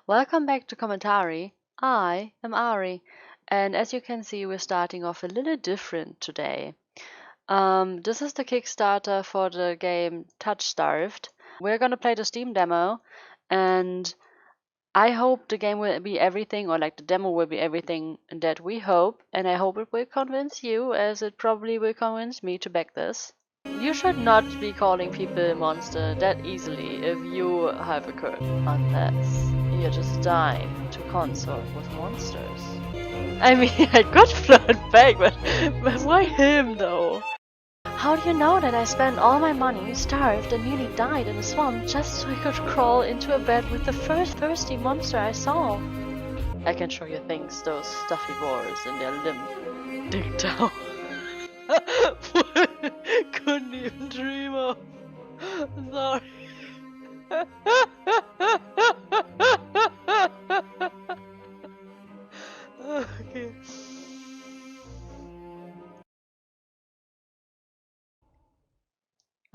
Welcome back to Commentary. I am Ari, and as you can see, we're starting off a little different today. This is the Kickstarter for the game Touchstarved. We're gonna play the Steam demo, and I hope the game will be everything, or like the demo will be everything that we hope, and I hope it will convince you, as it probably will convince me to back this. You should not be calling people a monster that easily if you have a curse, unless you're just dying to consort with monsters. I mean, I could flirt back, but why him though? How do you know that I spent all my money, starved, and nearly died in a swamp just so I could crawl into a bed with the first thirsty monster I saw? I can show you things those stuffy boars in their limb dig down. Couldn't even dream of. Sorry. Okay.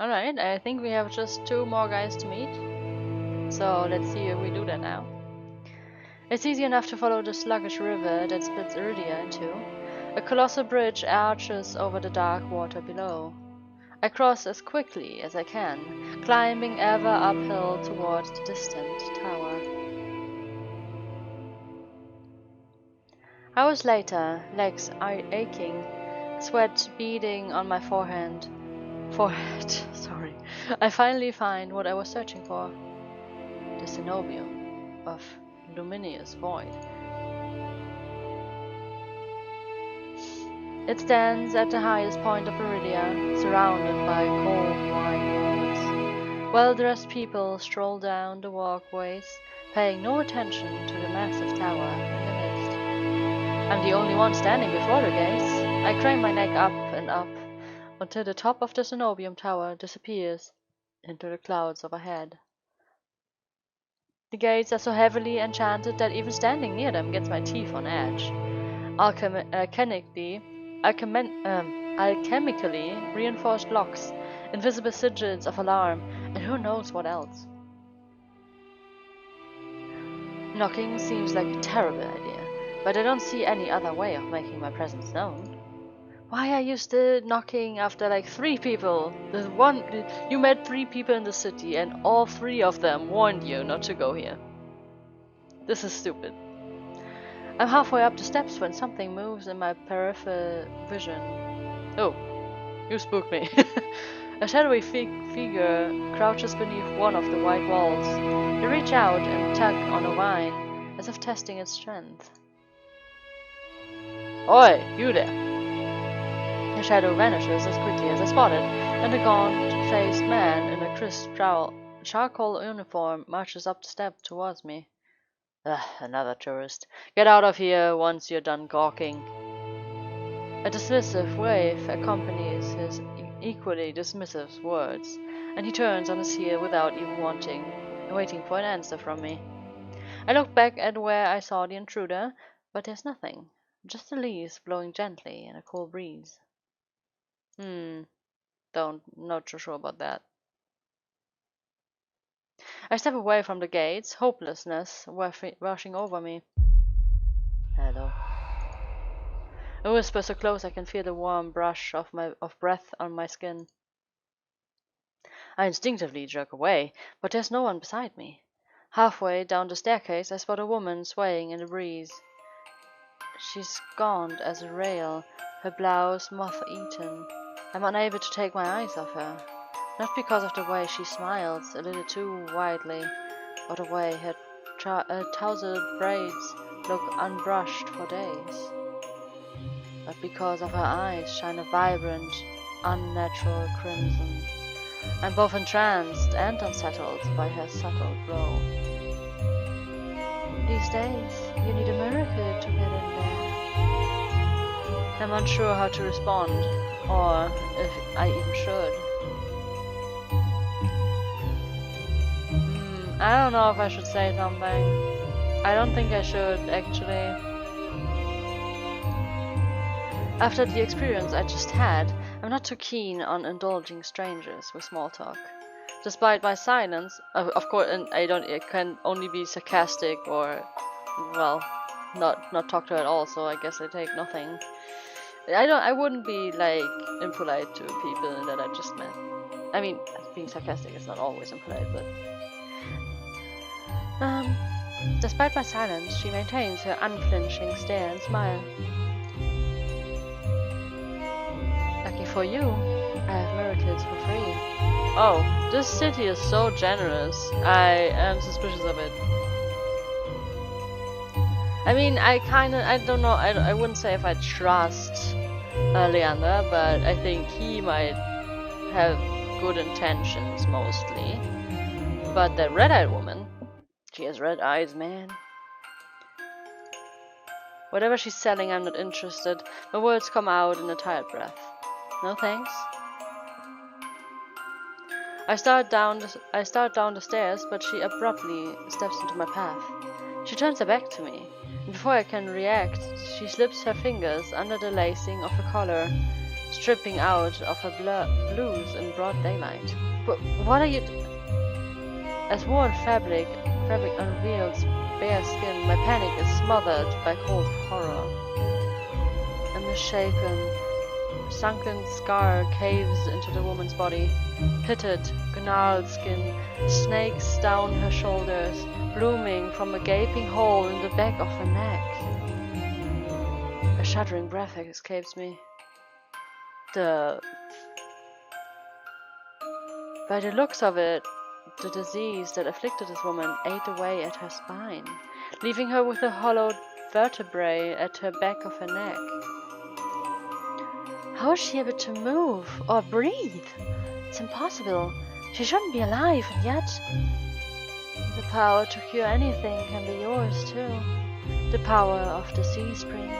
Alright, I think we have just 2 more guys to meet. So let's see if we do that now. It's easy enough to follow the sluggish river that splits Iridia in two. A colossal bridge arches over the dark water below. I cross as quickly as I can, climbing ever uphill towards the distant tower. Hours later, legs are aching, sweat beading on my forehead. Sorry. I finally find what I was searching for. The Senobium of luminous void. It stands at the highest point of Iridia, surrounded by cold white walls. Well-dressed people stroll down the walkways, paying no attention to the massive tower in the mist. I'm the only one standing before the gates. I crane my neck up and up, until the top of the Senobium tower disappears into the clouds overhead. The gates are so heavily enchanted that even standing near them gets my teeth on edge. Alchemically reinforced locks, invisible sigils of alarm, and who knows what else. Knocking seems like a terrible idea, but I don't see any other way of making my presence known. Why are you still knocking after like 3 people? You met 3 people in the city, and all 3 of them warned you not to go here. This is stupid. I'm halfway up the steps when something moves in my peripheral vision. Oh, you spooked me. A shadowy figure crouches beneath one of the white walls. You reach out and tug on a vine, as if testing its strength. Oi, you there! The shadow vanishes as quickly as I spot it, and a gaunt-faced man in a crisp charcoal uniform marches up the step towards me. Another tourist. Get out of here once you're done gawking. A dismissive wave accompanies his equally dismissive words, and he turns on his heel without even waiting for an answer from me. I look back at where I saw the intruder, but there's nothing. Just the leaves blowing gently in a cool breeze. Not too sure about that. I step away from the gates, hopelessness rushing over me. Hello. A whisper so close I can feel the warm brush of breath on my skin. I instinctively jerk away, but there's no one beside me. Halfway down the staircase I spot a woman swaying in the breeze. She's gaunt as a rail, her blouse moth-eaten. I'm unable to take my eyes off her. Not because of the way she smiles a little too widely, or the way her tousled braids look unbrushed for days, but because of her eyes shine a vibrant, unnatural crimson. I'm both entranced and unsettled by her subtle glow. These days, you need a miracle to get in there. I'm unsure how to respond, or if I even should. I don't know if I should say something. I don't think I should, actually. After the experience I just had, I'm not too keen on indulging strangers with small talk. Despite my silence, of course, and it can only be sarcastic or, well, not talk to her at all. So I guess I take nothing. I wouldn't be like impolite to people that I just met. I mean, being sarcastic is not always impolite, but despite my silence, she maintains her unflinching stare and smile. Lucky for you, I have miracles for free. Oh, this city is so generous. I am suspicious of it. I mean, I don't know, I wouldn't say if I trust Leander, but I think he might have good intentions mostly. But that red-eyed woman, she has red eyes, man. Whatever she's selling, I'm not interested. My words come out in a tired breath. No thanks. I start down the stairs, but she abruptly steps into my path. She turns her back to me, and before I can react, she slips her fingers under the lacing of her collar, stripping out of her blues in broad daylight. But what are you? As worn fabric unveils bare skin, my panic is smothered by cold horror. A misshapen, sunken scar caves into the woman's body. Pitted, gnarled skin snakes down her shoulders, blooming from a gaping hole in the back of her neck. A shuddering breath escapes me. By the looks of it, the disease that afflicted this woman ate away at her spine, leaving her with a hollowed vertebrae at her back of her neck. How is she able to move or breathe? It's impossible. She shouldn't be alive, and yet the power to cure anything can be yours too. The power of the sea spring.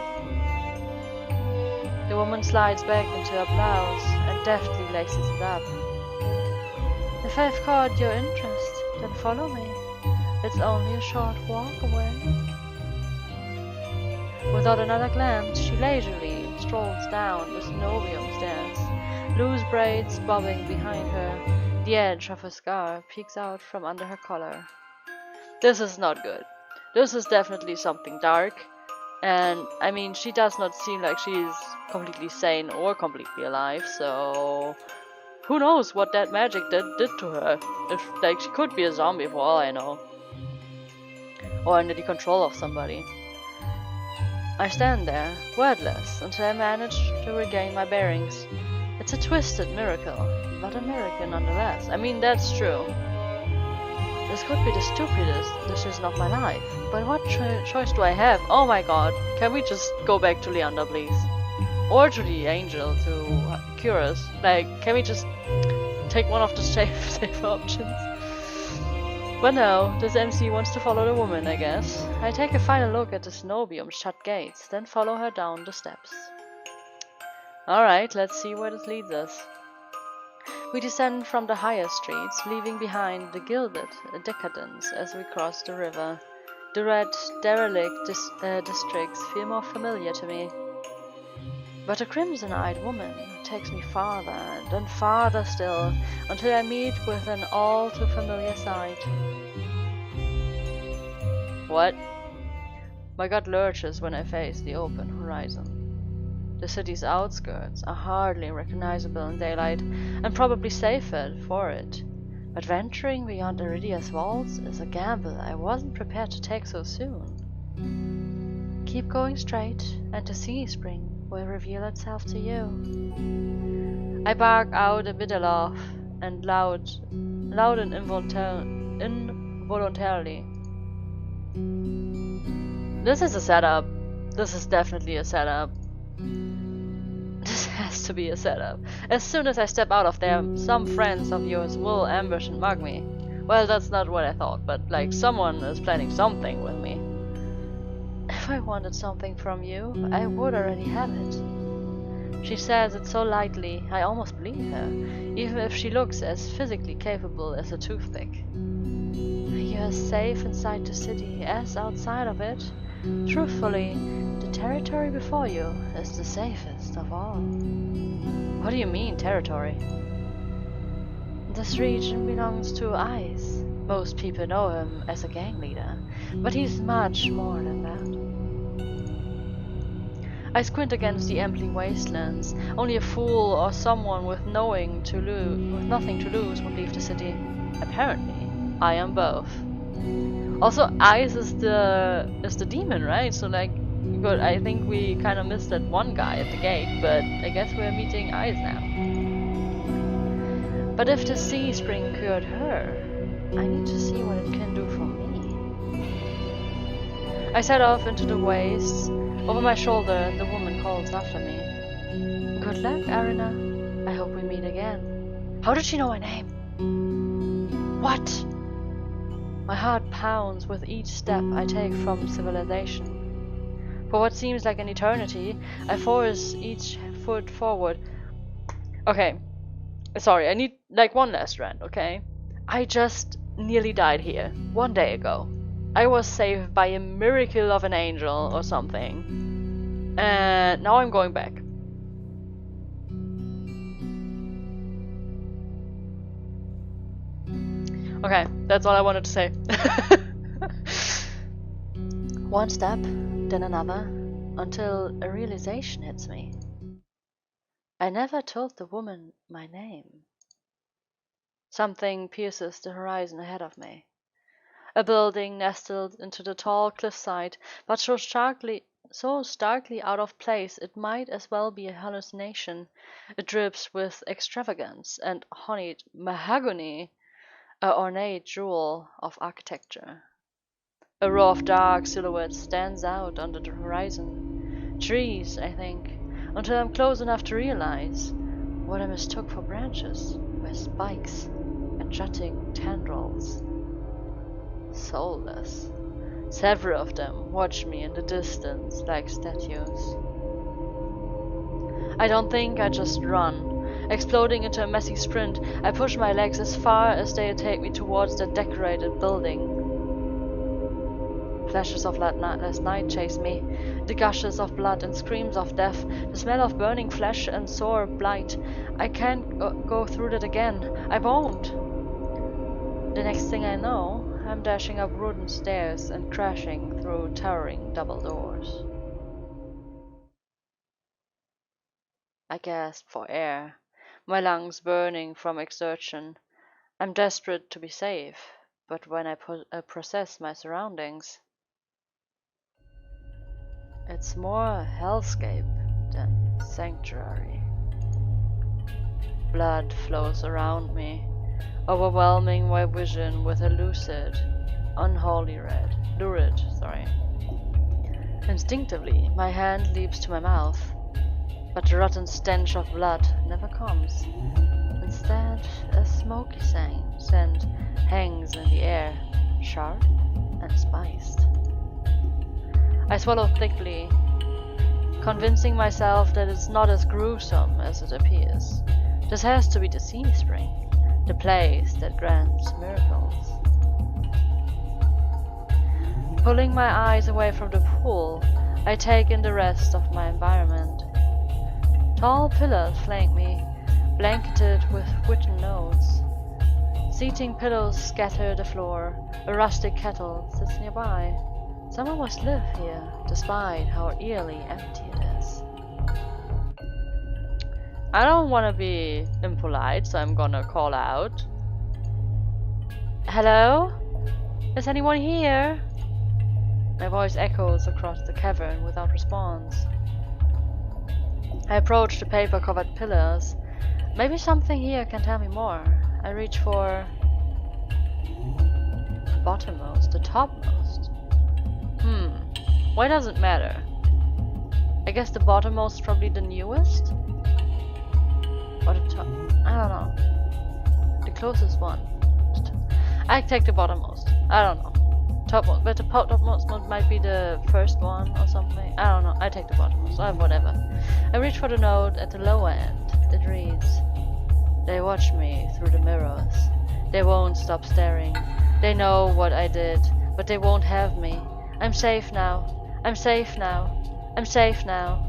The woman slides back into her blouse and deftly laces it up. If I've caught your interest, then follow me. It's only a short walk away. Without another glance, she leisurely strolls down the Senobium stairs, loose braids bobbing behind her. The edge of her scar peeks out from under her collar. This is not good. This is definitely something dark. And, I mean, she does not seem like she's completely sane or completely alive, so who knows what that magic did to her. If, like, she could be a zombie for all I know. Or under the control of somebody. I stand there, wordless, until I manage to regain my bearings. It's a twisted miracle, but a miracle nonetheless. I mean, that's true. This could be the stupidest decision of my life, but what choice do I have? Oh my god, can we just go back to Leander, please? Or to the angel to cure us? Like, can we just take one of the safe options? But no, this MC wants to follow the woman, I guess. I take a final look at the Senobium's shut gates, then follow her down the steps. Alright, let's see where this leads us. We descend from the higher streets, leaving behind the gilded decadence as we cross the river. The red, derelict districts feel more familiar to me. But a crimson-eyed woman takes me farther, then farther still, until I meet with an all-too-familiar sight. What? My gut lurches when I face the open horizon. The city's outskirts are hardly recognizable in daylight, and probably safer for it. But venturing beyond Iridia's walls is a gamble I wasn't prepared to take so soon. Keep going straight, and the sea spring will reveal itself to you. I bark out a bit aloft and loud and involuntarily. This is a setup. This is definitely a setup. This has to be a setup. As soon as I step out of there, some friends of yours will ambush and mug me. Well, that's not what I thought, but like someone is planning something with me. If I wanted something from you, I would already have it. She says it so lightly, I almost believe her, even if she looks as physically capable as a toothpick. You're as safe inside the city as outside of it. Truthfully, the territory before you is the safest of all. What do you mean, territory? This region belongs to Ice. Most people know him as a gang leader, but he's much more than that. I squint against the empty wastelands. Only a fool or someone with nothing to lose would leave the city. Apparently, I am both. Also, Ice is the demon, right? So like, good. I think we kind of missed that one guy at the gate, but I guess we're meeting Ice now. But if the sea spring cured her, I need to see what it can do for me. I set off into the wastes. Over my shoulder, the woman calls after me. Good luck, Arena. I hope we meet again. How did she know my name? What? My heart pounds with each step I take from civilization. For what seems like an eternity, I force each foot forward. Okay. Sorry, I need like one last rant, okay? I just nearly died here 1 day ago. I was saved by a miracle of an angel or something. And now I'm going back. Okay, that's all I wanted to say. One step, then another, until a realization hits me. I never told the woman my name. Something pierces the horizon ahead of me. A building nestled into the tall cliffside, but so starkly out of place it might as well be a hallucination. It drips with extravagance and honeyed mahogany, a ornate jewel of architecture. A row of dark silhouettes stands out under the horizon. Trees, I think, until I'm close enough to realize what I mistook for branches were spikes and jutting tendrils. Soulless. Several of them watch me in the distance like statues. I don't think I just run. Exploding into a messy sprint, I push my legs as far as they take me towards the decorated building. Flashes of last night chase me, the gushes of blood and screams of death, the smell of burning flesh and sore blight. I can't go through that again. I won't. The next thing I know, I'm dashing up wooden stairs and crashing through towering double doors. I gasped for air, my lungs burning from exertion. I'm desperate to be safe, but when I process my surroundings, it's more hellscape than sanctuary. Blood flows around me, overwhelming my vision with a lurid. Instinctively, my hand leaps to my mouth, but the rotten stench of blood never comes. Instead, a smoky scent hangs in the air, sharp and spiced. I swallow thickly, convincing myself that it's not as gruesome as it appears. This has to be the sea spring, the place that grants miracles. Pulling my eyes away from the pool, I take in the rest of my environment. Tall pillars flank me, blanketed with wooden notes. Seating pillows scatter the floor. A rustic kettle sits nearby. Someone must live here, despite how eerily empty it is. I don't want to be impolite, so I'm gonna call out. Hello? Is anyone here? My voice echoes across the cavern without response. I approach the paper-covered pillars. Maybe something here can tell me more. I reach for the bottommost, the topmost. Why does it matter? I guess the bottommost is probably the newest? Or the top? I don't know. The closest one. I take the bottommost. I don't know. Topmost, but the topmost might be the first one or something. I don't know. I take the bottommost. Whatever. I reach for the note at the lower end. It reads, "They watch me through the mirrors. They won't stop staring. They know what I did, but they won't have me. I'm safe now. I'm safe now. I'm safe now."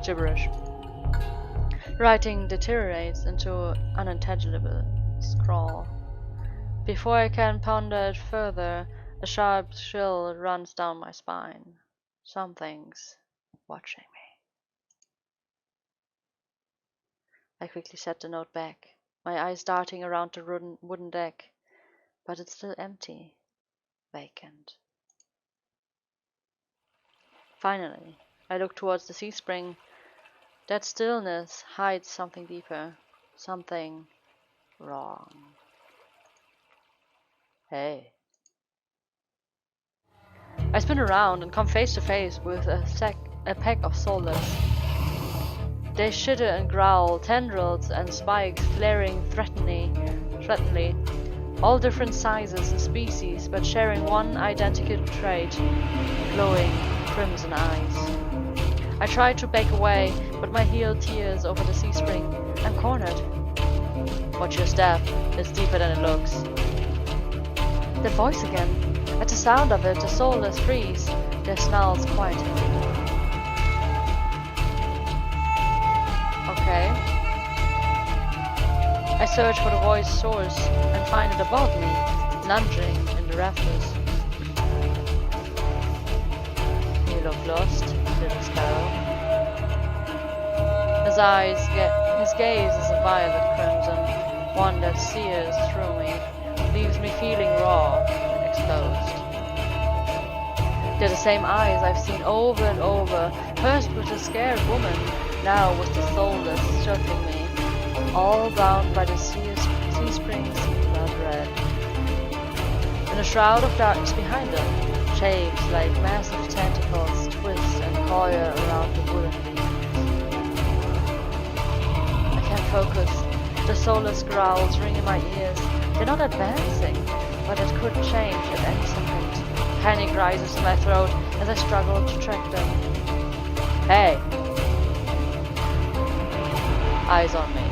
Gibberish. Writing deteriorates into unintelligible scrawl. Before I can ponder it further, a sharp chill runs down my spine. Something's watching me. I quickly set the note back, my eyes darting around the wooden deck, but it's still empty, vacant. Finally, I look towards the sea spring. That stillness hides something deeper, something wrong. Hey. I spin around and come face to face with a pack of soulless. They shitter and growl, tendrils and spikes flaring threateningly, all different sizes and species, but sharing one identical trait, glowing crimson eyes. I try to back away, but my heel tears over the sea spring. I'm cornered. Watch your step, it's deeper than it looks. That voice again. At the sound of it, the soulless freeze, their snarls quieting. Okay. I search for the voice source and find it above me, lunging in the rafters. You look lost, little sparrow. His gaze is a violet crimson, one that sears through me, leaves me feeling raw and exposed. They're the same eyes I've seen over and over, first with the scared woman, now with the soulless circling me, all bound by the sea spring's blood red. In a shroud of darkness behind them, shapes like massive tentacles twist and coil around the wooden leaves. I can't focus. The soulless growls ring in my ears. They're not advancing, but it could change at any second. Panic rises in my throat as I struggle to track them. Hey! Eyes on me.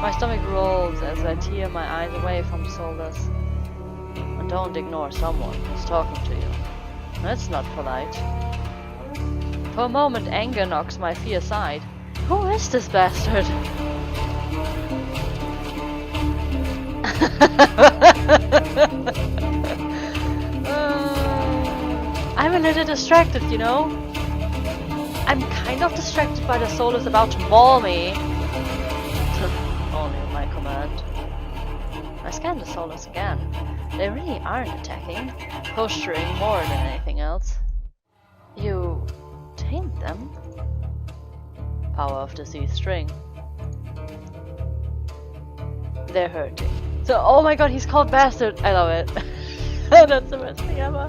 My stomach rolls as I tear my eyes away from the soulless. And don't ignore someone who's talking to you. That's not polite. For a moment, anger knocks my fear aside. Who is this bastard? I'm a little distracted, you know? I'm kind of distracted by the soulless about to maul me. Only on my command. I scan the soulless again. They really aren't attacking, posturing more than anything else. You tamed them? Power of the sea string. They're hurting. So, oh my god, he's called bastard. I love it. That's the best thing ever.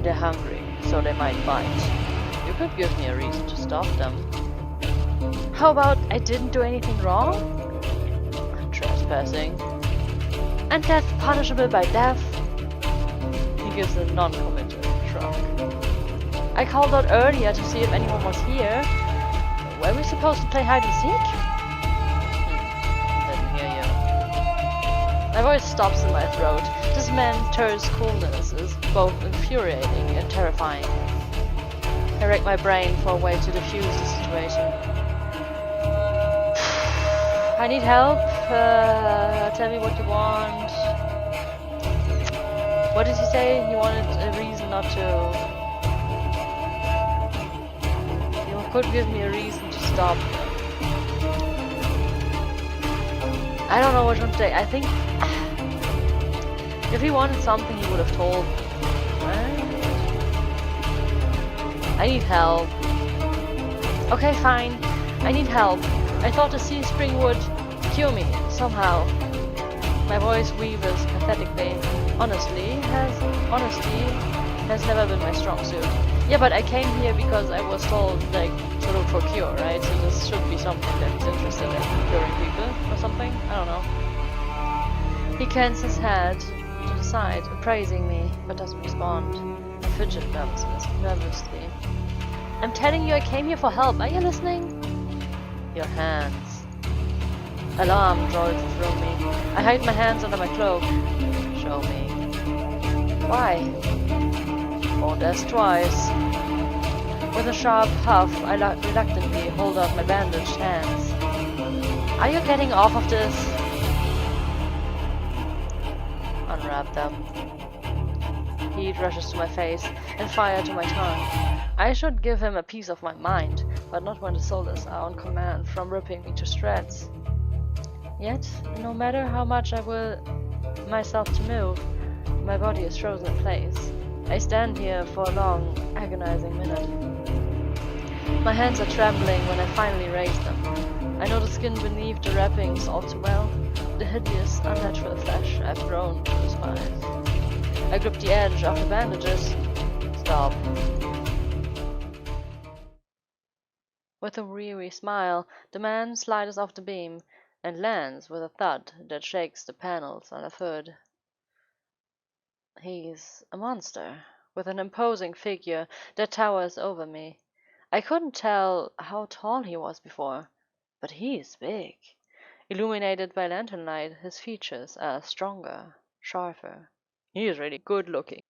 They're hungry, so they might bite. You could give me a reason to stop them. How about I didn't do anything wrong? Trespassing. And that's punishable by death? He gives a non-committal shrug. I called out earlier to see if anyone was here. Were we supposed to play hide and seek? Didn't hear you. My voice stops in my throat. This man's terse coolness is both infuriating and terrifying. I rack my brain for a way to diffuse the situation. I need help. Tell me what you want. What did he say? He wanted a reason not to. You could give me a reason to stop. I don't know what to say. I think if he wanted something, he would have told me. Right? I need help. Okay, fine. I need help. I thought the sea spring would cure me, somehow. My voice wavers pathetically. Honesty has never been my strong suit. Yeah, but I came here because I was told, like, to look for cure, right? So this should be something that he's interested in, curing people or something? I don't know. He cans his head to the side, appraising me, but doesn't respond. I fidget nervously. I'm telling you, I came here for help. Are you listening? Your hands. Alarm jolt through me. I hide my hands under my cloak. Show me. Why? Won't ask twice. With a sharp huff, I reluctantly hold out my bandaged hands. Are you getting off of this? Unwrap them. Heat rushes to my face and fire to my tongue. I should give him a piece of my mind, but not when the soulless are on command from ripping me to shreds. Yet, no matter how much I will myself to move, my body is frozen in place. I stand here for a long, agonizing minute. My hands are trembling when I finally raise them. I know the skin beneath the wrappings all too well, the hideous, unnatural flesh I've grown to despise. I grip the edge of the bandages. Stop. With a weary smile, the man slides off the beam and lands with a thud that shakes the panels underfoot. He's a monster, with an imposing figure that towers over me. I couldn't tell how tall he was before, but he is big. Illuminated by lantern light, his features are stronger, sharper. He is really good looking.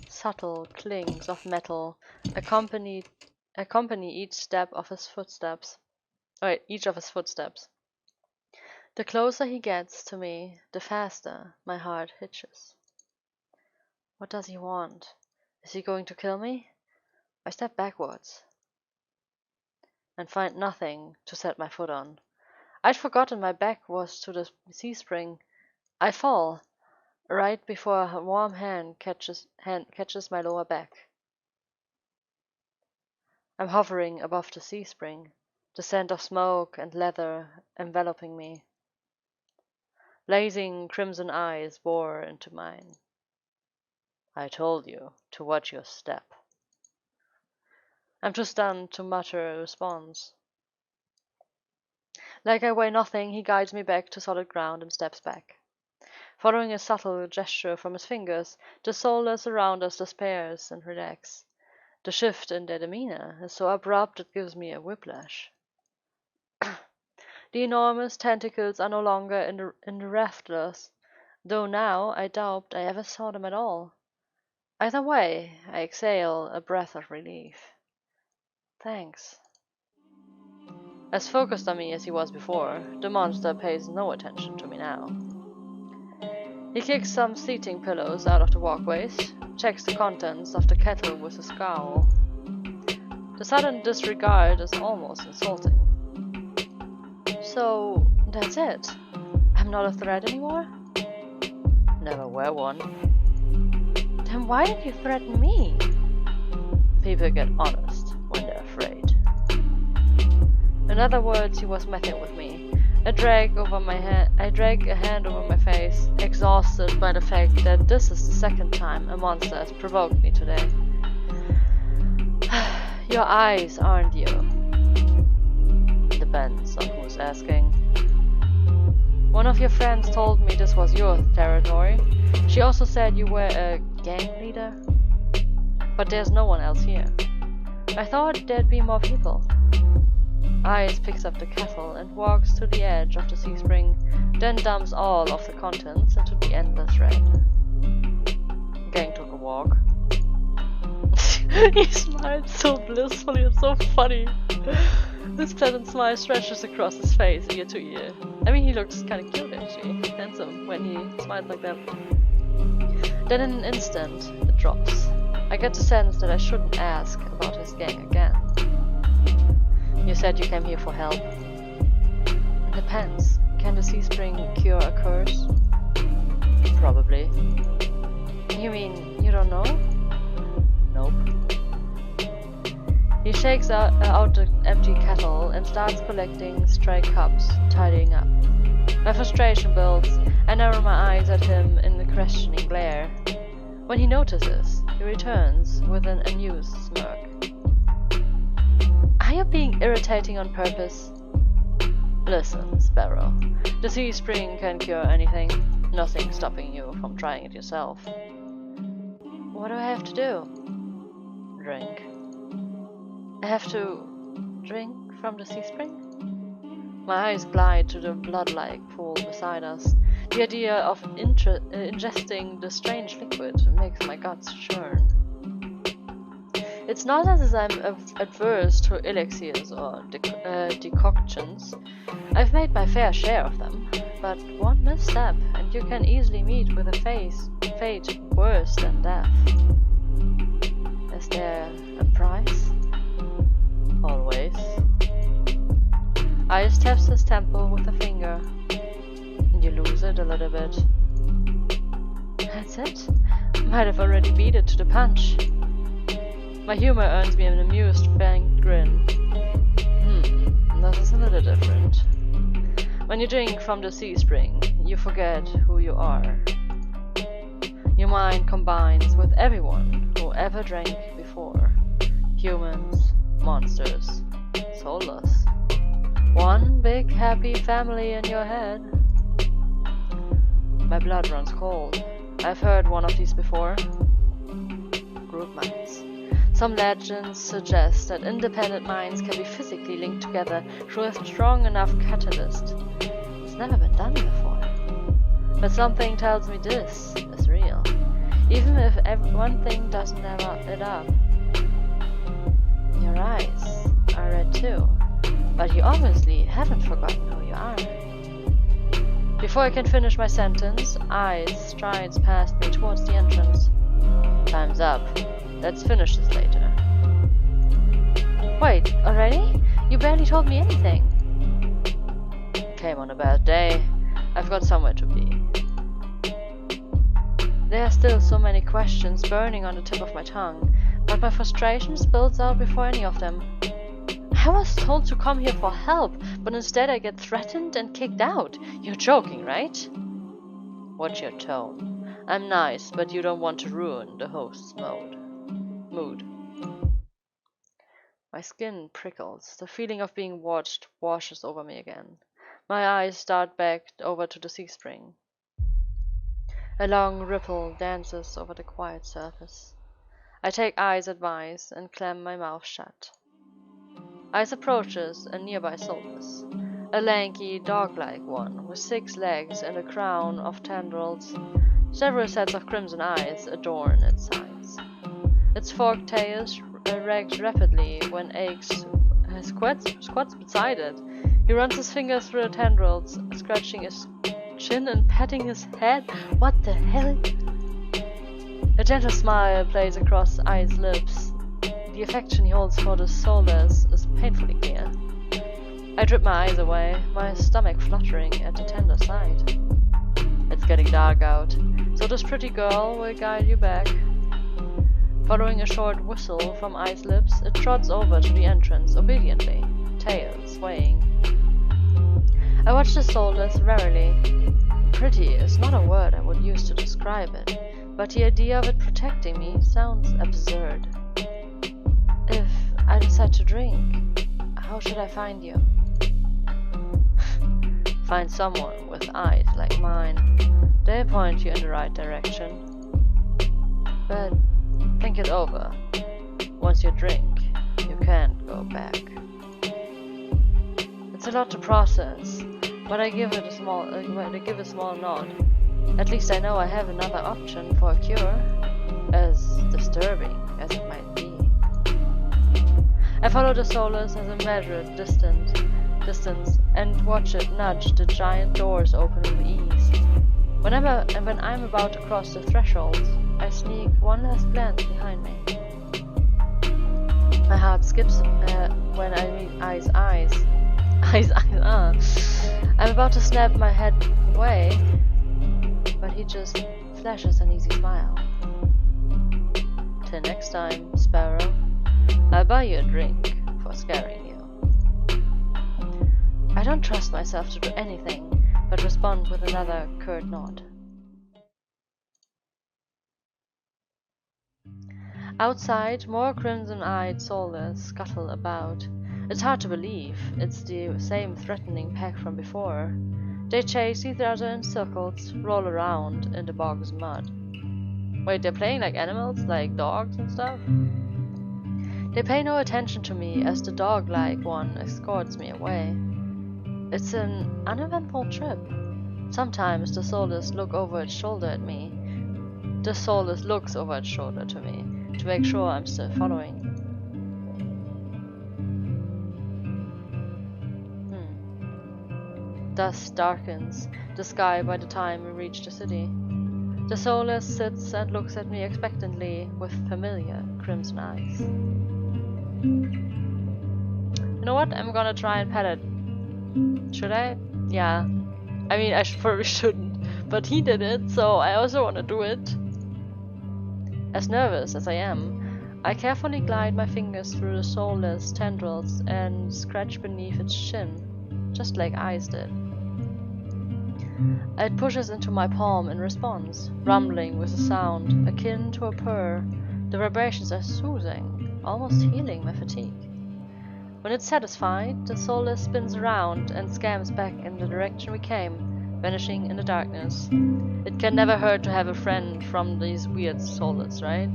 Subtle clings of metal accompany each step of his footsteps. Each of his footsteps. The closer he gets to me, the faster my heart hitches. What does he want? Is he going to kill me? I step backwards and find nothing to set my foot on. I'd forgotten my back was to the sea spring. I fall right before a warm hand catches my lower back. I'm hovering above the sea spring, the scent of smoke and leather enveloping me. Blazing crimson eyes bore into mine. I told you to watch your step. I'm too stunned to mutter a response. Like I weigh nothing, he guides me back to solid ground and steps back. Following a subtle gesture from his fingers, the soulless around us despairs and relax. The shift in their demeanor is so abrupt it gives me a whiplash. The enormous tentacles are no longer in the rafters, though now I doubt I ever saw them at all. Either way, I exhale a breath of relief. Thanks. As focused on me as he was before, the monster pays no attention to me now. He kicks some seating pillows out of the walkways, checks the contents of the kettle with a scowl. The sudden disregard is almost insulting. So, that's it? I'm not a threat anymore? Never were one. Then why did you threaten me? People get honest when they're afraid. In other words, he was messing with me. I drag a hand over my face, exhausted by the fact that this is the second time a monster has provoked me today. Your eyes, aren't you? Depends on who's asking. One of your friends told me this was your territory. She also said you were a gang leader. But there's no one else here. I thought there'd be more people. Ice picks up the kettle and walks to the edge of the sea spring, then dumps all of the contents into the endless red. Gang took a walk. He smiled so blissfully and so funny. This pleasant smile stretches across his face ear to ear. I mean, he looks kind of cute actually, handsome when he smiles like that. Then in an instant, it drops. I get the sense that I shouldn't ask about his gang again. You said you came here for help. It depends. Can the sea spring cure a curse? Probably. You mean you don't know? Nope. He shakes out the empty kettle and starts collecting stray cups, tidying up. My frustration builds. I narrow my eyes at him in the questioning glare. When he notices, he returns with an amused smirk. Are you being irritating on purpose? Listen, Sparrow. The sea spring can cure anything. Nothing stopping you from trying it yourself. What do I have to do? Drink. I have to drink from the sea spring? My eyes glide to the blood-like pool beside us. The idea of ingesting the strange liquid makes my guts churn. It's not as if I'm adverse to elixirs or decoctions. I've made my fair share of them, but one misstep and you can easily meet with a fate worse than death. Is there a price? Always. Ice taps his temple with a finger. You lose it a little bit. That's it? Might have already beat it to the punch. My humor earns me an amused, fanged grin. This is a little different. When you drink from the sea spring, you forget who you are. Your mind combines with everyone who ever drank before. Humans, monsters, soulless. One big happy family in your head. My blood runs cold. I've heard one of these before. Group minds. Some legends suggest that independent minds can be physically linked together through a strong enough catalyst. It's never been done before. But something tells me this is real. Even if one thing doesn't add it up. Your eyes are red too. But you obviously haven't forgotten who you are. Before I can finish my sentence, Eyes strides past me towards the entrance. Time's up. Let's finish this later. Wait, already? You barely told me anything. Came on a bad day. I've got somewhere to be. There are still so many questions burning on the tip of my tongue, but my frustration spills out before any of them. I was told to come here for help, but instead I get threatened and kicked out. You're joking, right? Watch your tone. I'm nice, but you don't want to ruin the host's mood. My skin prickles. The feeling of being watched washes over me again. My eyes dart back over to the sea spring. A long ripple dances over the quiet surface. I take Eyes' advice and clam my mouth shut. Eyes approaches a nearby soulless, a lanky, dog-like one with 6 legs and a crown of tendrils. Several sets of crimson eyes adorn its sides. Its forked tail wags rapidly when Aches squats beside it. He runs his fingers through the tendrils, scratching his chin and patting his head. What the hell? A gentle smile plays across Eyes' lips. The affection he holds for the soulless is painfully clear. I drip my eyes away, my stomach fluttering at the tender sight. It's getting dark out, so this pretty girl will guide you back. Following a short whistle from Eyes' lips, it trots over to the entrance obediently, tail swaying. I watch the soulless warily. Pretty is not a word I would use to describe it, but the idea of it protecting me sounds absurd. If I decide to drink, how should I find you? Find someone with eyes like mine. They'll point you in the right direction. But think it over. Once you drink, you can't go back. It's a lot to process, but I give a small nod. At least I know I have another option for a cure, as disturbing as it might be. I follow the soulless as a measured distance and watch it nudge the giant doors open with ease. When I'm about to cross the threshold, I sneak one last glance behind me. My heart skips when I meet Eyes. I'm about to snap my head away, but he just flashes an easy smile. Till next time, Sparrow. I'll buy you a drink for scaring you. I don't trust myself to do anything, but respond with another curt nod. Outside, more crimson-eyed soulless scuttle about. It's hard to believe it's the same threatening pack from before. They chase each other in circles, roll around in the bog's mud. Wait, they're playing like animals, like dogs and stuff? They pay no attention to me as the dog-like one escorts me away. It's an uneventful trip. Sometimes the soulless look over its shoulder at me. The soulless looks over its shoulder to me, to make sure I'm still following. Dusk darkens the sky by the time we reach the city. The soulless sits and looks at me expectantly with familiar crimson eyes. You know what? I'm gonna try and pet it. Should I? Yeah. I mean, I probably shouldn't, but he did it, so I also want to do it. As nervous as I am, I carefully glide my fingers through the soulless tendrils and scratch beneath its chin, just like Ice did. It pushes into my palm in response, rumbling with a sound akin to a purr. The vibrations are soothing, almost healing my fatigue. When it's satisfied, the soulless spins around and scams back in the direction we came, vanishing in the darkness. It can never hurt to have a friend from these weird soulless, right?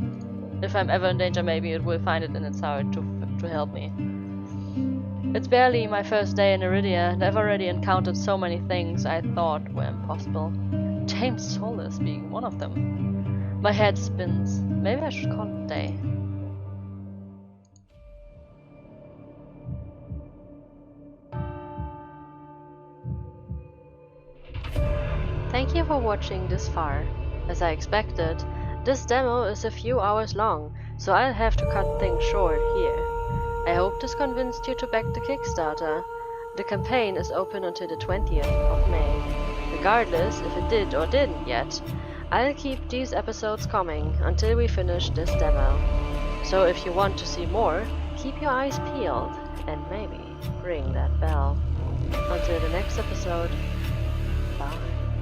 If I'm ever in danger, maybe it will find it in its heart to help me. It's barely my first day in Iridia, and I've already encountered so many things I thought were impossible. Tamed soulless being one of them. My head spins. Maybe I should call it a day. Thank you for watching this far. As I expected, this demo is a few hours long, so I'll have to cut things short here. I hope this convinced you to back the Kickstarter. The campaign is open until the 20th of May. Regardless if it did or didn't yet, I'll keep these episodes coming until we finish this demo. So if you want to see more, keep your eyes peeled and maybe ring that bell. Until the next episode, bye.